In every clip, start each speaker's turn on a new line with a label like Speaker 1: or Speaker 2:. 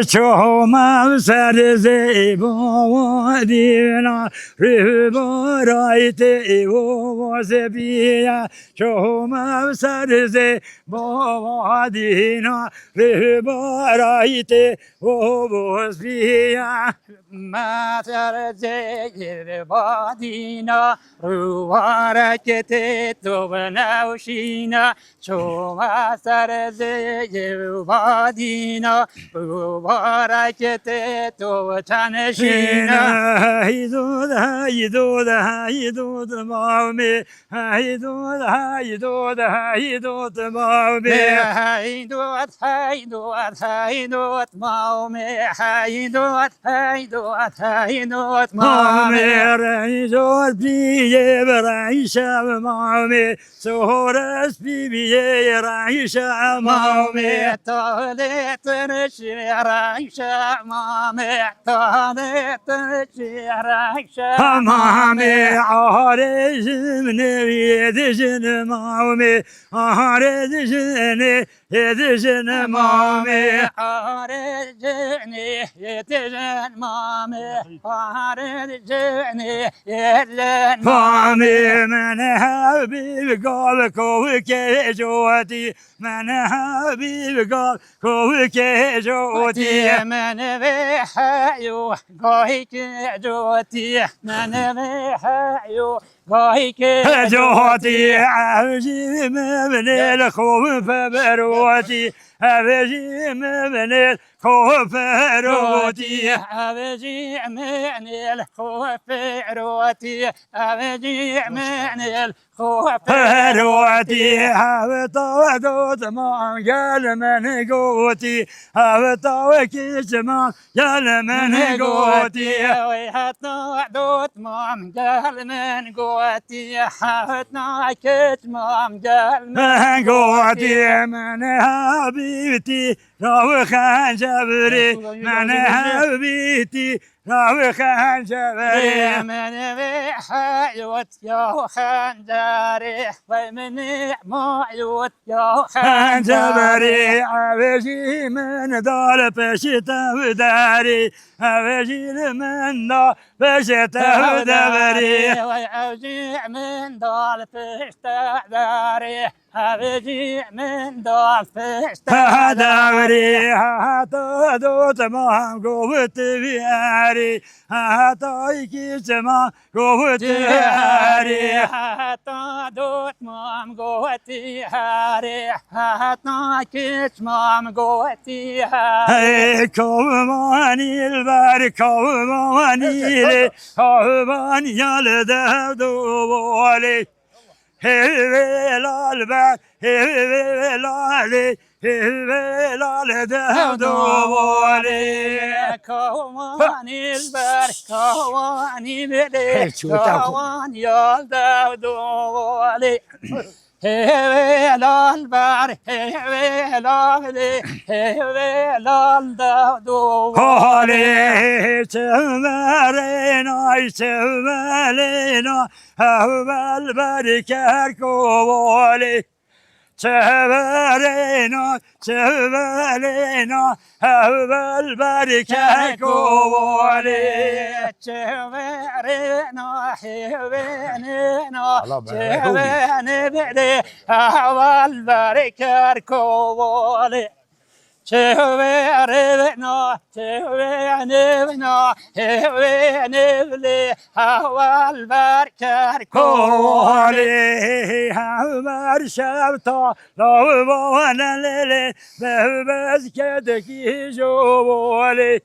Speaker 1: Çoğumam serze bodina rübarayte o zebiya çoğumam serze bodina rübarayte o zebiya materze bodina rübarakete tobnavşina çoğumam serze bodina Barakete to taneshina haydud haydud haydud mami haydud haydud haydud mami haydud haydud haydud mami haydud haydud haydud mami haydud biye raisha mami soras biye raisha mami talet Mami arezimni yedizini mami arezini yedizini mami arezini yedizini mami arezini yedizini mami men habib gal kovke joti men habib gal kovke joti men ve hayo gohike joti men ve hayo gohike joti avji men el khov fabroti avji men el khov fabroti avji men el khov fabroti avji men el فروتي هبطوت ما قال من قوتي هبطوك جمال قال من قوتي ويهطوت ما قال من قوتي هبطوك جمال قال من قوتي من حبيبتي روخان جبري من حبيبتي روخان جبري من بحيوت يوخان جاري ومن معيوت يوخان جبري عبجي من دار بشتا وداري عبجي من دار بشتا وداري وعبجي من دار بشتا داري عبجي من دار بشتا داري حتى دوت ما قوت بياري حتى يكسما قوت بياري حتى دوت ما قوت بياري حتى يكسما قوت بياري كوماني البار كوماني كوماني يالده دوالي هلال بار هلال هلال دوالي كواني البر كواني بدي كواني يالده دوالي هلال بار هلال هلال دوالي تمرنا تمرنا هوال بركر كوالي تبرنا تبرنا هوال بركة كوالي تبرنا حبنا تبرنا بدي هوال بركة كوالي تبرنا تبرنا هبنا بدي هوال بركة كوالي هوال شبطة لو وانا ليلي بهبز كدكي جوالي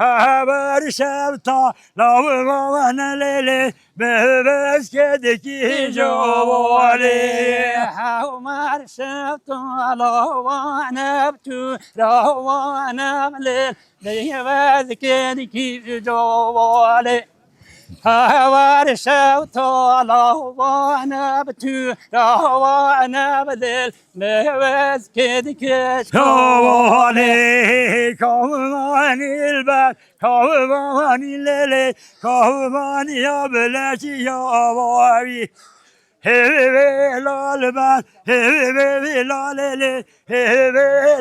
Speaker 1: هوال شبطة لو وانا ليلي بهبز كدكي جوالي هوال شبطة لو وانا بتو لو وانا ليلي بهبز كدكي جوالي هوار شوطة لو وانا بتو لو وانا بدل مهوز كدكش كوالي كواني الباب كواني الليلي كواني يا بلاشي يا واري هی لال بر هی لال هی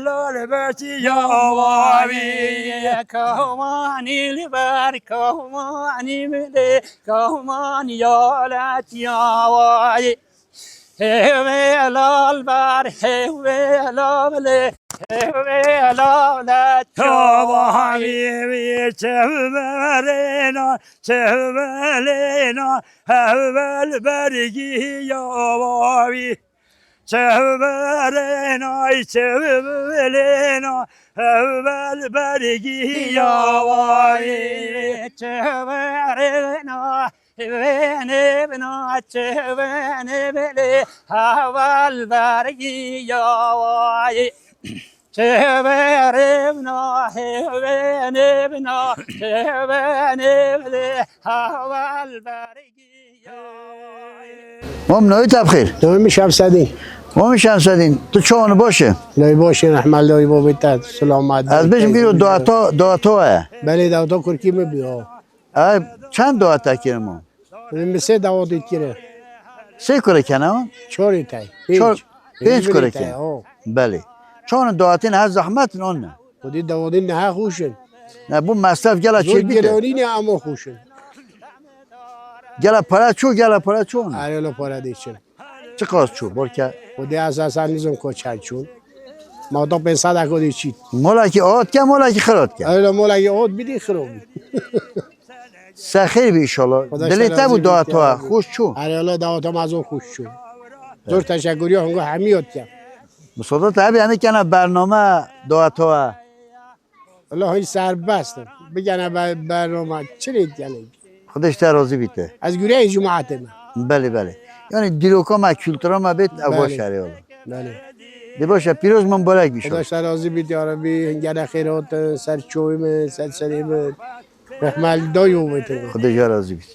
Speaker 1: لال برتی یاوی
Speaker 2: کومانی لبر کومانی ملی کومانی یالت یاوی هی لال بر هی لال لالت
Speaker 1: یاوی چهورنا چهورنا هول برگی یاوی چهورنا چهورنا هول برگی یاوی
Speaker 2: چهورنا بني بنات بني بلي هوال برقي يا واي شبربنا بني بنا بني بلي هوال برقي يا واي
Speaker 3: مام نویت بخیر.
Speaker 4: نمی شمسدین
Speaker 3: مام شمسدین تو چون باشه.
Speaker 4: لای باشین رحمت الله با بیتت سلامت
Speaker 3: از بیشم گیرو دعاتا
Speaker 4: بله دعوتا کرکی میبیا
Speaker 3: چند دعاتا کرمون.
Speaker 4: من سه دعوت کره
Speaker 3: سه کره کنه.
Speaker 4: چهاری تای
Speaker 3: پنج کره کنه. بله. چون دعاتین از زحمت نه.
Speaker 4: خودی دعوتی نه خوشن.
Speaker 3: نه بو مصرف گلا چی بیده.
Speaker 4: گرانی نه اما خوشن.
Speaker 3: گلا پرا چو نه.
Speaker 4: آره پرا دیشن.
Speaker 3: چه قاس چو برکه.
Speaker 4: خودی اساسا نیزم کوچک چون. ما تو 500 کدی چی.
Speaker 3: مولاکی آت که مولاکی خرات که.
Speaker 4: آره مولاکی آت بیدی خرابی.
Speaker 3: سخیر بی انشالله. دلیت بود دعاتا خوش چو.
Speaker 4: آره دعاتا مازون خوش چو. زور تشکری هنگو همیات کرد.
Speaker 3: مصادات همی همه کنه برنامه دعاتا.
Speaker 4: الله این سربست بگن برنامه چی رید یعنی
Speaker 3: خودش تا راضی بیته.
Speaker 4: از گوره جماعت من.
Speaker 3: بله. یعنی دیروکا ما کلتورا ما بیت ابا شری الله.
Speaker 4: بله.
Speaker 3: دی باشه پیروز من بالای بیشم.
Speaker 4: خداش راضی بیت یا ربی هنگام خیرات سر چویم سر سلیم رحمت دایو بیت.
Speaker 3: خداش راضی بیت.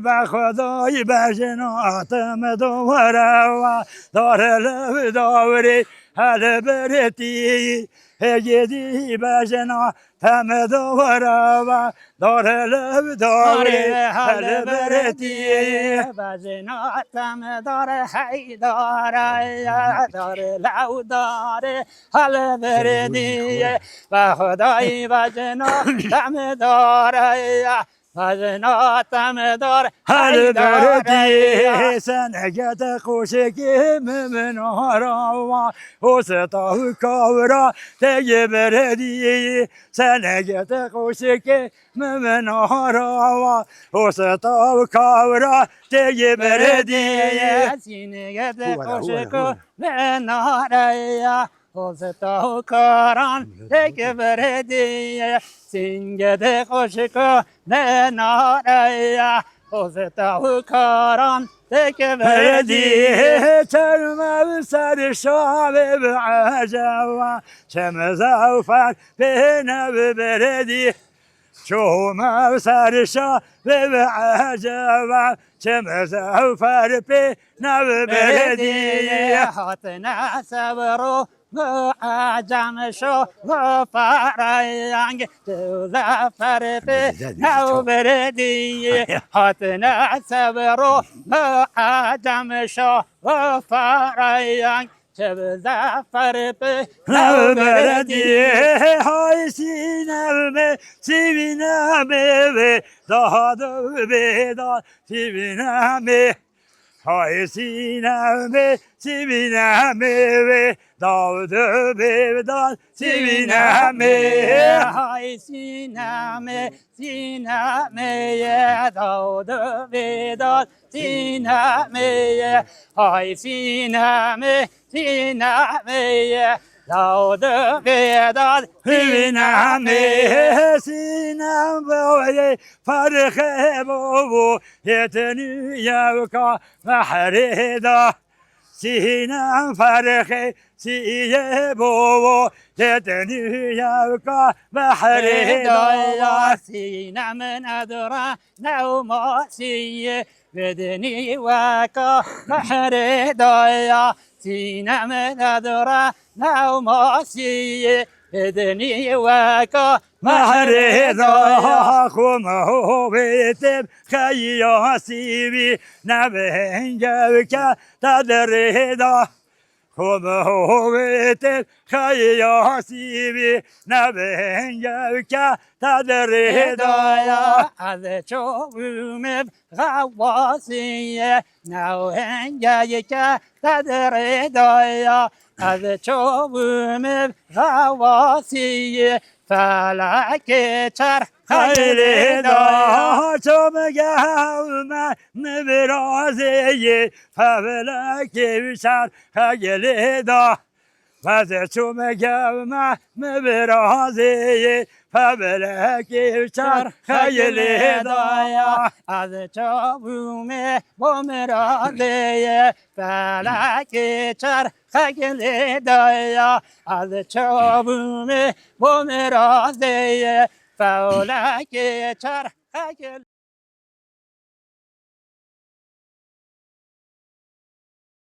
Speaker 1: با خدای بجناتم دوره و داره لب داوری هل برتی هجدی بجناتم دوره و داره لب داوری هل برتی
Speaker 2: بجناتم داره هی داره لو داره هل بردی و خدای بجناتم داره بجناتم دار
Speaker 1: هل بردی سنگت خوشکی من هارا و ستاو کورا تگی بردی سنگت خوشکی من هارا و ستاو کورا تگی بردی
Speaker 2: سینگت خوشکی من هارا وزتاو کاران تک بردی سینگت خوشکو نناریا وزتاو کاران تک بردی
Speaker 1: ترمى سر شعب بعجوا شمس وفر بينا ببردي شو ما سر شعب بعجوا شمس وفر بينا ببردي
Speaker 2: حتنا صبرو معجم شو وفرنگ تو زفرت نو بردی حتنا صبرو معجم شو وفرنگ تو زفرت نو بردی
Speaker 1: های سینم سینم داد بداد سینم های سینم سینم داد بداد سینم
Speaker 2: های سینم سینم داد بداد سینم های سینم سینم داد بداد
Speaker 1: سینم سینم بوی فرخ بو یتنی یوکا محردا سینم فرخ سیه بو یتنی یوکا محردا
Speaker 2: سینم ندرا نوما سیه بدنی وکا محردا سینم نداره نوماسی بدنی وکا
Speaker 1: محردا خم هو بيتم خياسي بي نبهنجك تدريدا خم هو بيتم خياسي بي نبهنجك تدريدا
Speaker 2: از چوبم غواسی نوهنگی که تدری دایا از چوبم غواسی فلک چرخ
Speaker 1: خیلی دا چوم گوم نبرازی فبلک وشار خیلی دا وز چوم گوم نبرازی فبلک وشار خیلی دا
Speaker 2: از چوبم بمرالی فلک چرخ خیلی دایا از چوبم بمرالی فلک چرخ